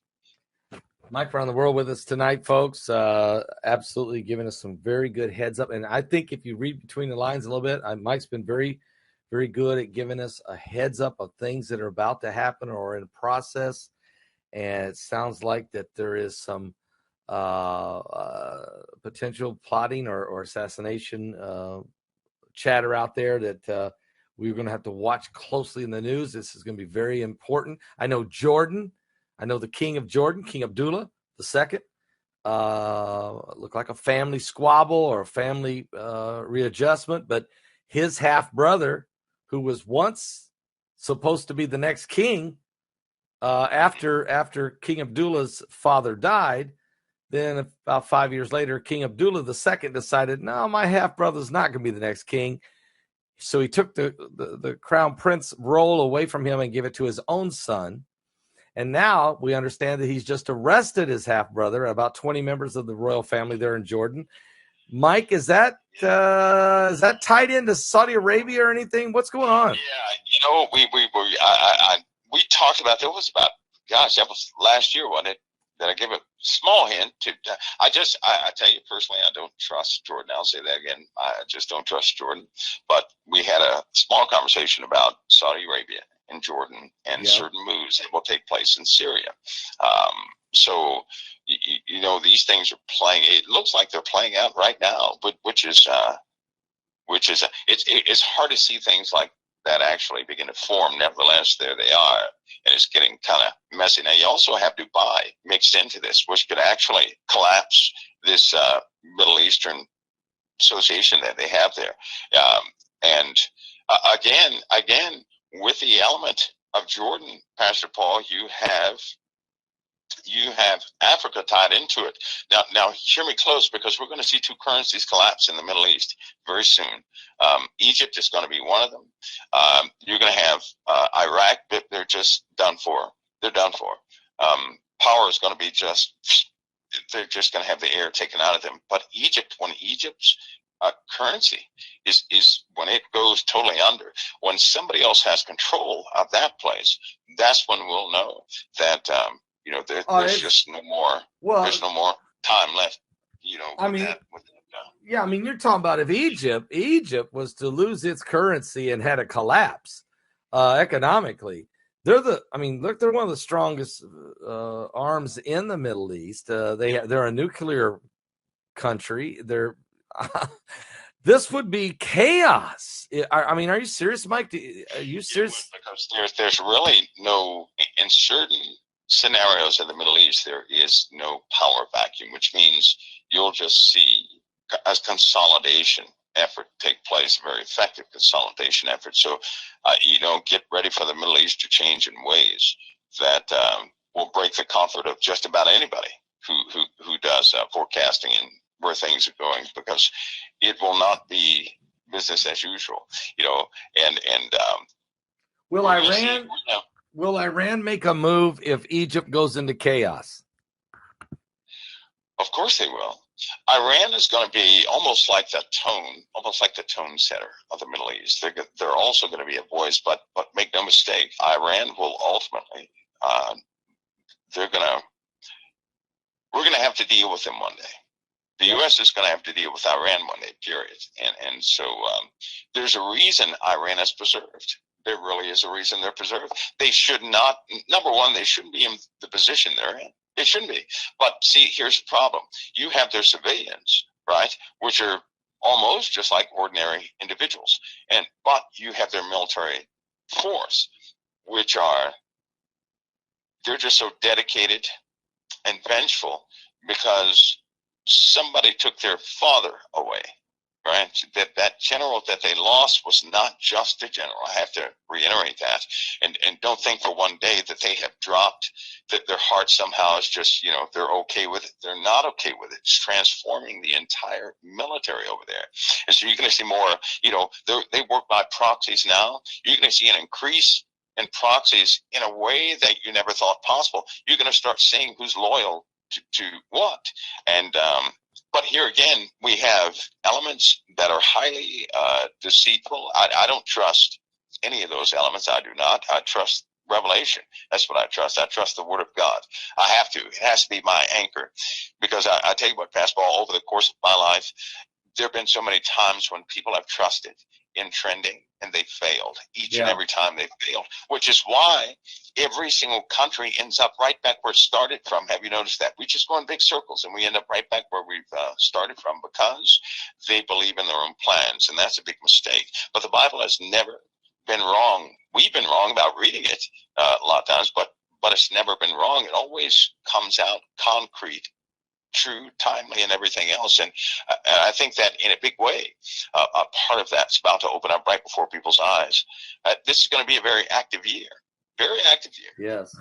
Mike around the world with us tonight, folks. Absolutely giving us some very good heads up. And I think if you read between the lines a little bit, Mike's been very, very good at giving us a heads up of things that are about to happen or in process. And it sounds like that there is some potential plotting or assassination chatter out there that we're going to have to watch closely in the news. This is going to be very important. I know Jordan. I know the king of Jordan, King Abdullah II. Looked like a family squabble or a family readjustment, but his half brother, who was once supposed to be the next king, after King Abdullah's father died, then about 5 years later, King Abdullah II decided, no, my half brother's not going to be the next king. So he took the crown prince role away from him and gave it to his own son. And now we understand that he's just arrested his half brother, about 20 members of the royal family there in Jordan. Mike, is that tied into Saudi Arabia or anything? What's going on? Yeah, we talked about, that was about, gosh, that was last year, wasn't it? That I gave a small hint to. I tell you personally, I don't trust Jordan. I'll say that again. I just don't trust Jordan. But we had a small conversation about Saudi Arabia and Jordan and certain moves that will take place in Syria. So these things are playing. It looks like they're playing out right now, but which is it's hard to see things like that actually begin to form. Nevertheless, there they are, and it's getting kind of messy. Now, you also have Dubai mixed into this, which could actually collapse this Middle Eastern association that they have there. And again, with the element of Jordan, Pastor Paul, you have Africa tied into it. Now, hear me close, because we're going to see two currencies collapse in the Middle East very soon. Egypt is going to be one of them. You're going to have Iraq, but they're just done for. They're done for. Power is going to be they're just going to have the air taken out of them. But Egypt, when Egypt's currency is when it goes totally under, when somebody else has control of that place, that's when we'll know that there's just no more. There's no more time left. I mean, you're talking about if Egypt was to lose its currency and had a collapse economically, they're one of the strongest arms in the Middle East. They're a nuclear country. This would be chaos. I mean, are you serious, Mike? Are you serious? Because there's really no, in certain scenarios in the Middle East, there is no power vacuum, which means you'll just see a consolidation effort take place, a very effective consolidation effort. So, get ready for the Middle East to change in ways that will break the comfort of just about anybody who does forecasting and where things are going, because it will not be business as usual. Will Iran make a move if Egypt goes into chaos? Of course they will. Iran is going to be almost like the tone setter of the Middle East. They're also going to be a voice, but make no mistake, Iran will ultimately, we're going to have to deal with them one day. The U.S. is going to have to deal with Iran one day, period. And so there's a reason Iran is preserved. There really is a reason they're preserved. They should not, number one, they shouldn't be in the position they're in. They shouldn't be. But see, here's the problem. You have their civilians, right, which are almost just like ordinary individuals. But you have their military force, which they're just so dedicated and vengeful because somebody took their father away, right? That general that they lost was not just a general. I have to reiterate that. And don't think for one day that they have dropped, that their heart somehow is just, they're okay with it. They're not okay with it. It's transforming the entire military over there. And so you're going to see more, they work by proxies now. You're going to see an increase in proxies in a way that you never thought possible. You're going to start seeing who's loyal to what. And but here again, we have elements that are highly deceitful. I don't trust any of those elements. I do not. I trust revelation. That's what I trust. I trust the Word of God. I have to. It has to be my anchor. Because I tell you what, Pastor Paul, over the course of my life, there have been so many times when people have trusted in trending and they failed each and every time they failed, which is why every single country ends up right back where it started from. Have you noticed that? We just go in big circles and we end up right back where we've started from, because they believe in their own plans, and that's a big mistake. But the Bible has never been wrong. We've been wrong about reading it a lot of times, but it's never been wrong. It always comes out concrete, true, timely, and everything else. And I think that in a big way, a part of that's about to open up right before people's eyes. This is going to be a very active year. Very active year. Yes.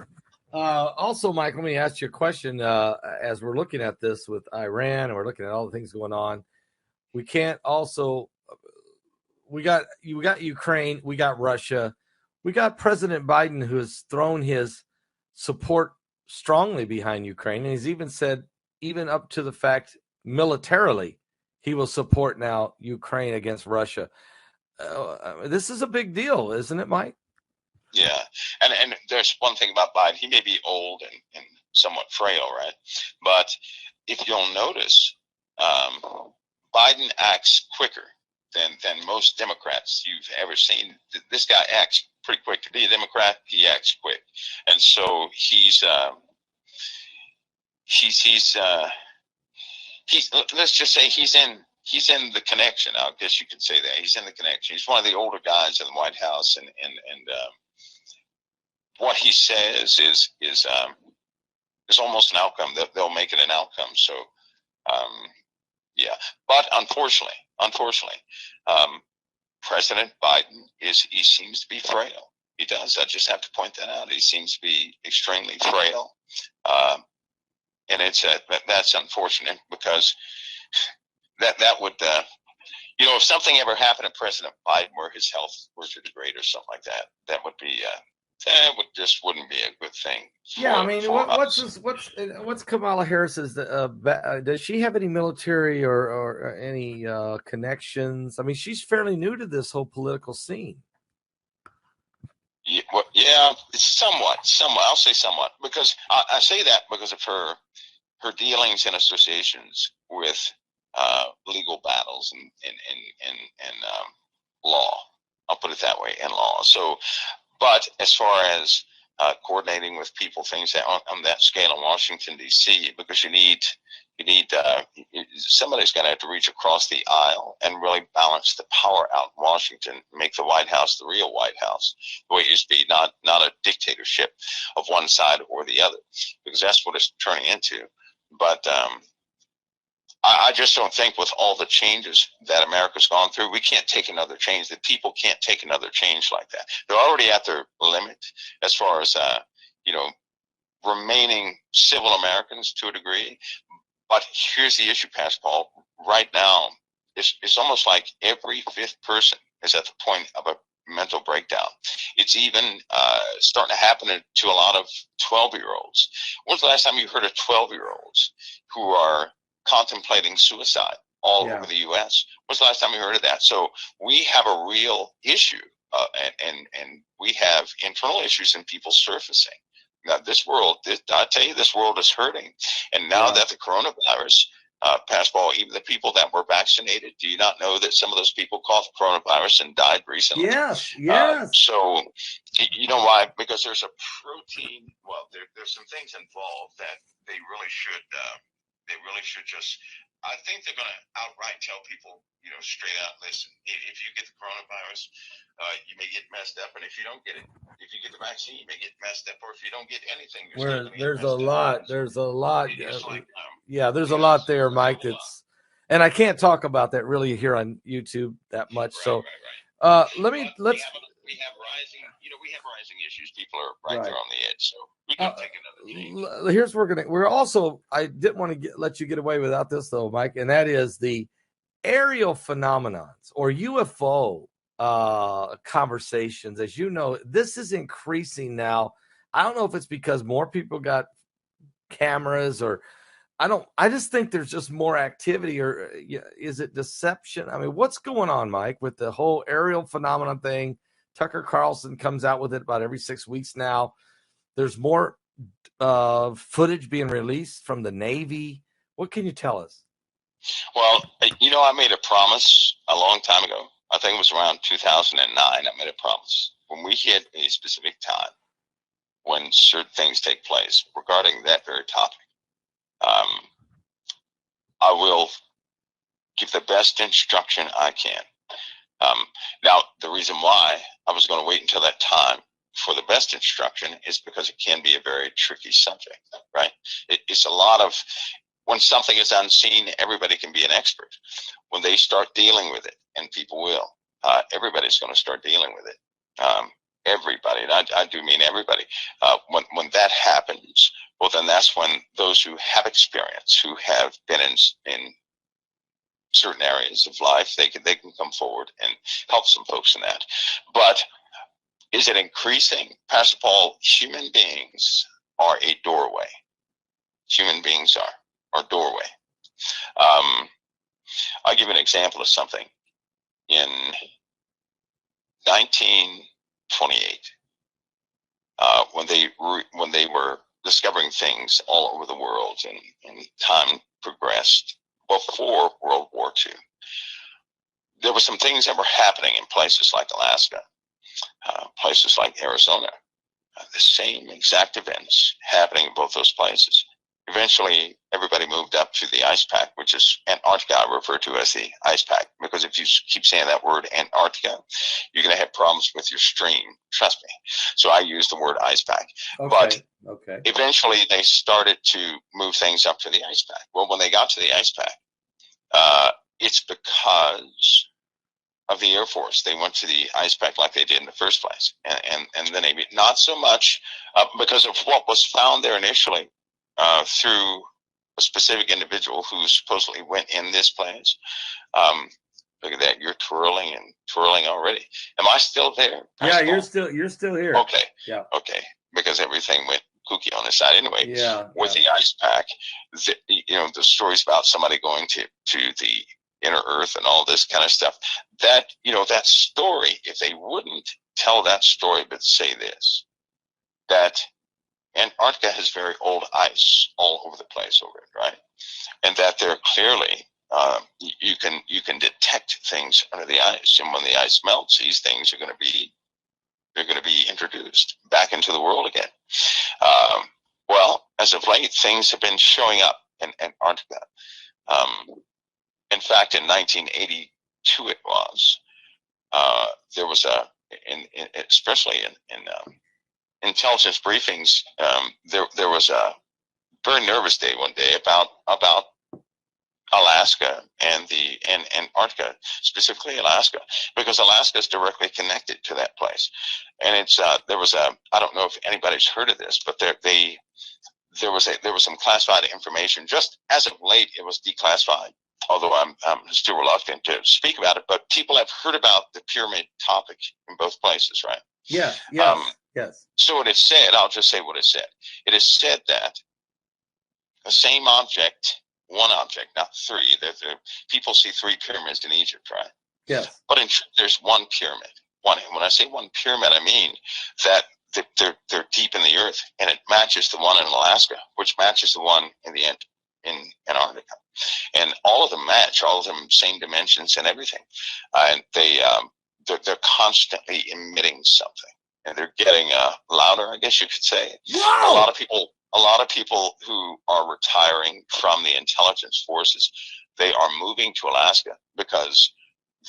Also, Mike, let me ask you a question. As we're looking at this with Iran and we're looking at all the things going on, we can't also, we got Ukraine, we got Russia, we got President Biden, who has thrown his support strongly behind Ukraine. And he's even said, even up to the fact militarily, he will support now Ukraine against Russia. This is a big deal, isn't it, Mike? Yeah, and there's one thing about Biden. He may be old and somewhat frail, right? But if you'll notice, Biden acts quicker than most Democrats you've ever seen. This guy acts pretty quick. To be a Democrat, he acts quick. And so he's let's just say he's in the connection. I guess you could say that. He's in the connection. He's one of the older guys in the White House, and what he says is almost an outcome. They'll make it an outcome. So, yeah. But unfortunately, President Biden he seems to be frail. He does. I just have to point that out. He seems to be extremely frail, and that's unfortunate, because that would if something ever happened to President Biden where his health were to degrade or something like that, that would be just wouldn't be a good thing. Yeah, I mean, what's Kamala Harris's? Does she have any military or any connections? I mean, she's fairly new to this whole political scene. Yeah, somewhat. I'll say somewhat, because I say that because of her dealings and associations with legal battles and law. I'll put it that way, in law. So, but as far as coordinating with people, things that on that scale in Washington D.C., because you need somebody's going to have to reach across the aisle and really balance the power out in Washington, make the White House the real White House, the way it used to be, not a dictatorship of one side or the other, because that's what it's turning into. But I just don't think, with all the changes that America's gone through, we can't take another change. The people can't take another change like that. They're already at their limit as far as remaining civil Americans to a degree. But here's the issue, Pastor Paul. Right now, it's almost like every fifth person is at the point of a mental breakdown. It's even starting to happen to a lot of 12-year-olds. When's the last time you heard of 12-year-olds who are contemplating suicide all over the U.S.? When's the last time you heard of that? So we have a real issue, and we have internal issues in people surfacing. Now, this world, I tell you, this world is hurting. And now that the coronavirus, Pascal, even the people that were vaccinated, do you not know that some of those people caught the coronavirus and died recently? Yes. So, you know why? Because there's a protein. Well, there's some things involved that they really should just. I think they're going to outright tell people, straight out, listen, if you get the coronavirus, you may get messed up. And if you don't get it, if you get the vaccine, you may get messed up. Or if you don't get anything, there's a lot. There's a lot. There's a lot there, Mike. And I can't talk about that really here on YouTube that much. Right, so let's. We have rising issues. People are right there on the edge. So we can take another change. Here's we're also. I didn't want to let you get away without this though, Mike, and that is the aerial phenomenons or UFO conversations. As you know, this is increasing now. I don't know if it's because more people got cameras or I just think there's just more activity, or is it deception? I mean, what's going on, Mike, with the whole aerial phenomenon thing? Tucker Carlson comes out with it about every 6 weeks now. There's more footage being released from the Navy. What can you tell us? Well, I made a promise a long time ago. I think it was around 2009. I made a promise. When we hit a specific time, when certain things take place regarding that very topic, I will give the best instruction I can. Now, the reason why I was going to wait until that time for the best instruction is because it can be a very tricky subject, right? It's a lot of, when something is unseen, everybody can be an expert. When they start dealing with it, and people will, everybody's going to start dealing with it. Everybody, and I do mean everybody. When that happens, well, then that's when those who have experience, who have been in certain areas of life, they can come forward and help some folks in that. But is it increasing? Pastor Paul, human beings are a doorway. Human beings are a doorway. I'll give you an example of something. In 1928, when they were discovering things all over the world, and time progressed before World War II, there were some things that were happening in places like Alaska, places like Arizona, the same exact events happening in both those places. Eventually, everybody moved up to the ice pack, which is Antarctica, I refer to as the ice pack, because if you keep saying that word Antarctica, you're going to have problems with your stream. Trust me. So I use the word ice pack. Okay. But eventually, they started to move things up to the ice pack. Well, when they got to the ice pack, it's because of the Air Force. They went to the ice pack like they did in the first place. And the Navy, not so much because of what was found there initially through a specific individual who supposedly went in this place. Look at that. You're twirling and twirling already. Am I still there? Yeah, you're still here. Okay. Yeah. Okay. Because everything went kooky on this side anyway. Yeah. With the ice pack, the stories about somebody going to the inner earth and all this kind of stuff, that story, if they wouldn't tell that story but say this, that Antarctica has very old ice all over the place over it, right? And that there clearly you can detect things under the ice, and when the ice melts, these things are going to be introduced back into the world again. Well, as of late, things have been showing up in Antarctica. In fact, in 1982, it was there was especially in intelligence briefings, there was a very nervous day one day about Alaska and Antarctica, specifically Alaska, because Alaska is directly connected to that place. And it's there was I don't know if anybody's heard of this, but there was some classified information. Just as of late, it was declassified, although I'm still reluctant to speak about it. But people have heard about the pyramid topic in both places, right? Yeah. Yes. So what it said, I'll just say what it said. It is said that the same object, one object, not three. People see three pyramids in Egypt, right? Yes. But in truth, there's one pyramid. One. And when I say one pyramid, I mean that they're deep in the earth, and it matches the one in Alaska, which matches the one in Antarctica, and all of them match. All of them same dimensions and everything, and they're constantly emitting something. And they're getting louder, I guess you could say. Wow. A lot of people who are retiring from the intelligence forces, they are moving to Alaska because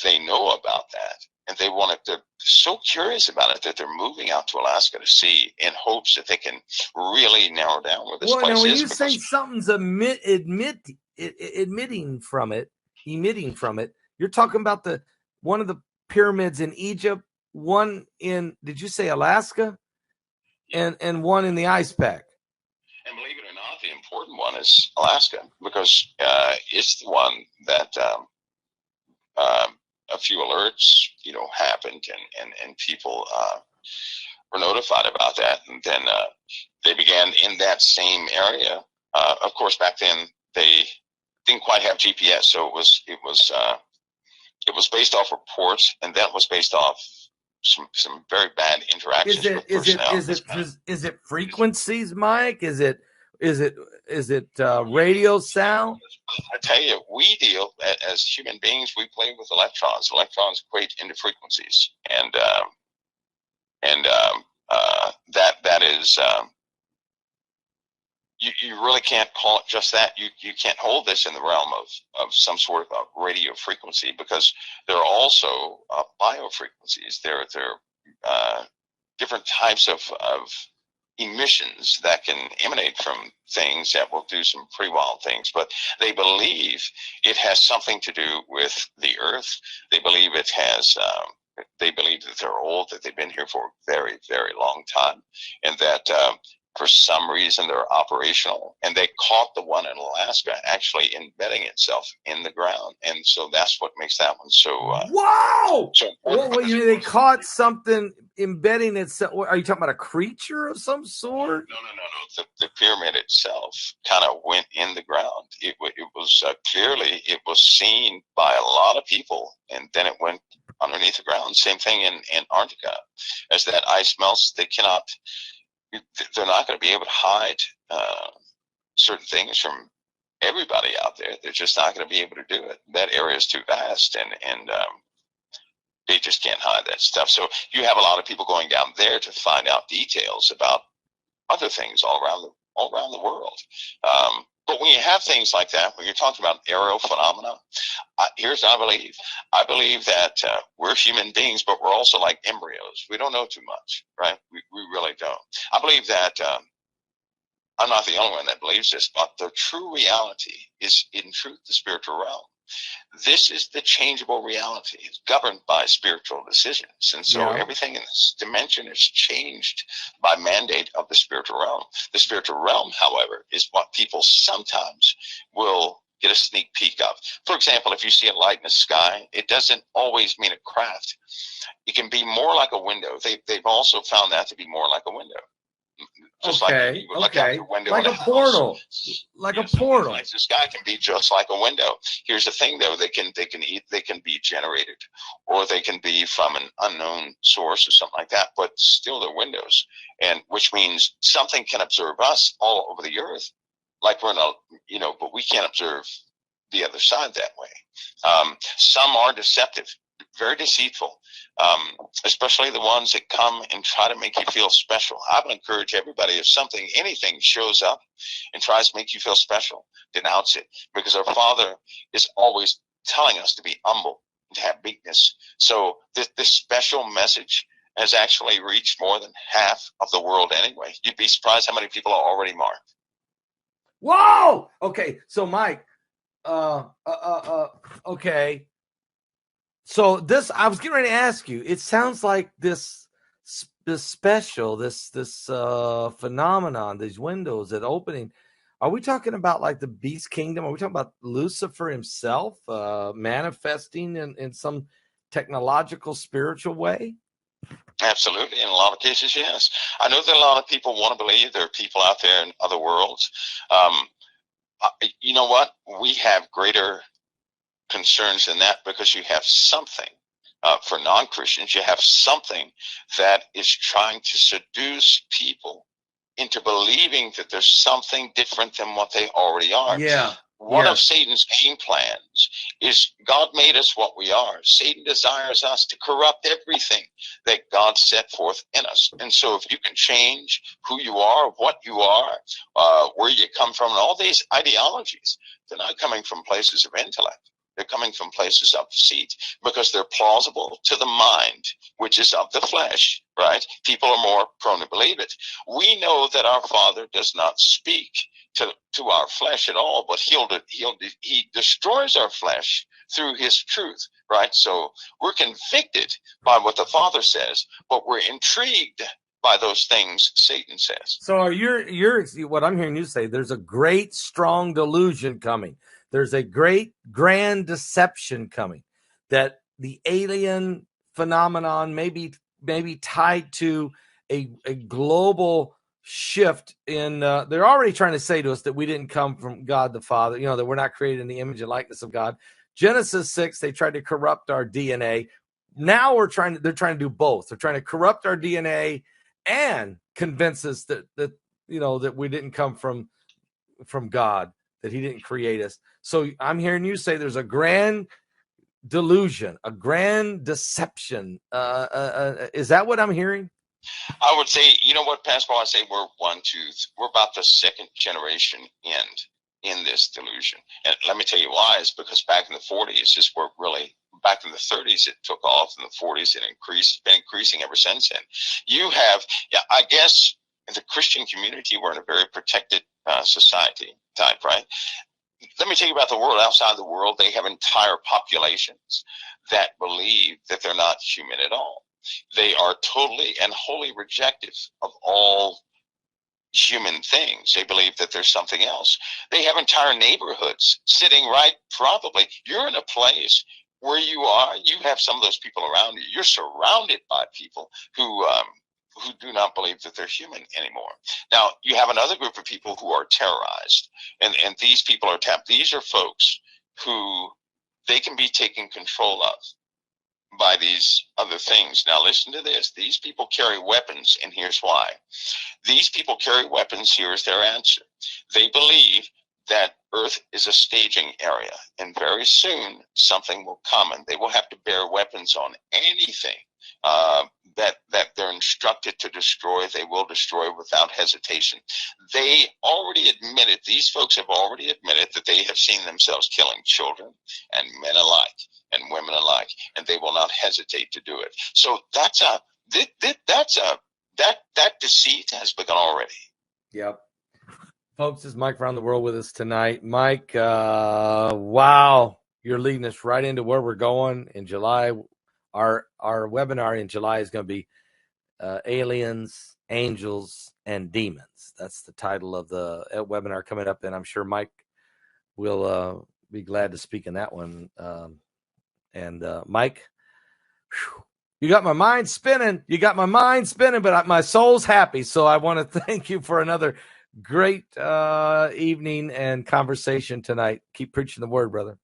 they know about that, and they're so curious about it that they're moving out to Alaska to see, in hopes that they can really narrow down where this place is. Well, now when you say something's emitting from it, you're talking about one of the pyramids in Egypt. One in, did you say Alaska? And one in the ice pack. And believe it or not, the important one is Alaska, because it's the one that a few alerts, happened, and people were notified about that, and then they began in that same area. Of course, back then they didn't quite have GPS, so it was based off reports, and that was based off some very bad interactions with personnel. Is it frequencies, Mike? Is it radio sound? I tell you, we deal as human beings. We play with electrons. Electrons equate into frequencies, and that is. You really can't call it just that. You can't hold this in the realm of some sort of a radio frequency, because there are also biofrequencies. They're different types of emissions that can emanate from things that will do some pretty wild things. But they believe it has something to do with the earth. They believe it has, they believe that they're old, that they've been here for a very, very long time, and that for some reason they're operational. And they caught the one in Alaska actually embedding itself in the ground. And so that's what makes that one so wow. So what you mean they caught something embedding itself? Are you talking about a creature of some sort? No. The pyramid itself kind of went in the ground. It was clearly, it was seen by a lot of people, and then it went underneath the ground. Same thing in Antarctica. As that ice melts, they're not going to be able to hide certain things from everybody out there. They're just not going to be able to do it. That area is too vast, and they just can't hide that stuff. So you have a lot of people going down there to find out details about other things all around the world. But when you have things like that, when you're talking about aerial phenomena, here's what I believe. I believe that we're human beings, but we're also like embryos. We don't know too much, right? We really don't. I believe that I'm not the only one that believes this, but the true reality is, in truth, the spiritual realm. This is the changeable reality. It's governed by spiritual decisions. And so everything in this dimension is changed by mandate of the spiritual realm. The spiritual realm, however, is what people sometimes will get a sneak peek of. For example, if you see a light in the sky, it doesn't always mean a craft. It can be more like a window. They've also found that to be more like a window. Just like you would look out your window, like a portal, like a portal. Like the sky can be just like a window. Here's the thing, though: they can be generated, or they can be from an unknown source or something like that. But still, they're windows, and which means something can observe us all over the earth, like we're in a, but we can't observe the other side that way. Some are deceptive, very deceitful. Especially the ones that come and try to make you feel special. I would encourage everybody, if anything shows up and tries to make you feel special, denounce it, because our Father is always telling us to be humble, to have meekness. So this special message has actually reached more than half of the world anyway. You'd be surprised how many people are already marked. Whoa! Okay, so Mike, okay. So this, I was getting ready to ask you. It sounds like this special, this phenomenon, these windows that opening. Are we talking about like the beast kingdom? Are we talking about Lucifer himself manifesting in some technological, spiritual way? Absolutely. In a lot of cases, yes. I know that a lot of people want to believe there are people out there in other worlds. You know what? We have greater concerns than that, because you have something for non-Christians, you have something that is trying to seduce people into believing that there's something different than what they already are. One of Satan's game plans is, God made us what we are. Satan desires us to corrupt everything that God set forth in us. And so if you can change who you are, what you are, where you come from, and all these ideologies, they're not coming from places of intellect. They're coming from places of deceit, because they're plausible to the mind, which is of the flesh, right? People are more prone to believe it. We know that our Father does not speak to our flesh at all, but he destroys our flesh through his truth, right? So we're convicted by what the Father says, but we're intrigued by those things Satan says. So you're what I'm hearing you say, there's a great, strong delusion coming. There's a great, grand deception coming, that the alien phenomenon may be tied to a global shift in, they're already trying to say to us that we didn't come from God the Father, that we're not created in the image and likeness of God. Genesis 6, they tried to corrupt our DNA. Now they're trying to do both. They're trying to corrupt our DNA and convince us that we didn't come from God, that he didn't create us. So I'm hearing you say there's a grand delusion, a grand deception. Is that what I'm hearing? I would say, you know what, Pastor Paul, I say we're we're about the second generation in this delusion. And let me tell you why. It's because back in the 40s is where it really back in the 30s, it took off. In the 40s, it increased. It's been increasing ever since then. You have, yeah, I guess in the Christian community, we're in a very protected society type, right? Let me tell you about the world. Outside the world, they have entire populations that believe that they're not human at all. They are totally and wholly rejective of all human things. They believe that there's something else. They have entire neighborhoods sitting right, probably, you're in a place where you are, you have some of those people around you. You're surrounded by people who do not believe that they're human anymore. Now, you have another group of people who are terrorized, and these people are tapped. These are folks who they can be taken control of by these other things. Now, listen to this. These people carry weapons, and here's why. These people carry weapons. Here's their answer. They believe that Earth is a staging area, and very soon something will come, and they will have to bear weapons on anything that they're instructed to destroy. They will destroy without hesitation. They already admitted, these folks have already admitted that they have seen themselves killing children and men alike and women alike, and they will not hesitate to do it. So that deceit has begun already. Yep. Folks, this is Mike around the world with us tonight. Mike, wow, you're leading us right into where we're going in July. Our webinar in July is going to be Aliens, Angels, and Demons. That's the title of the webinar coming up, and I'm sure Mike will be glad to speak in that one. Mike, whew, you got my mind spinning. But my soul's happy. So I want to thank you for another great evening and conversation tonight. Keep preaching the word, brother.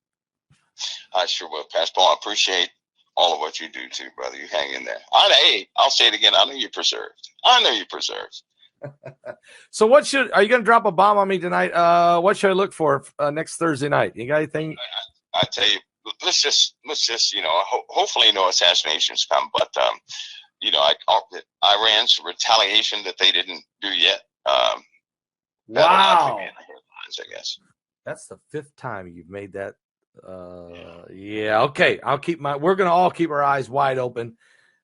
I sure will, Pastor Paul. I appreciate all of what you do too, brother. You hang in there. I'll say it again. I know you're preserved. So are you going to drop a bomb on me tonight? What should I look for next Thursday night? You got anything? I tell you, let's just hopefully no assassinations come, but Iran's retaliation that they didn't do yet. Wow. In the headlines, I guess. That's the 5th time you've made that. Yeah. Okay. We're going to all keep our eyes wide open.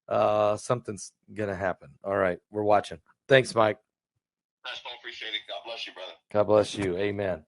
Something's going to happen. All right. We're watching. Thanks, Mike. I appreciate it. God bless you, brother. God bless you. Amen.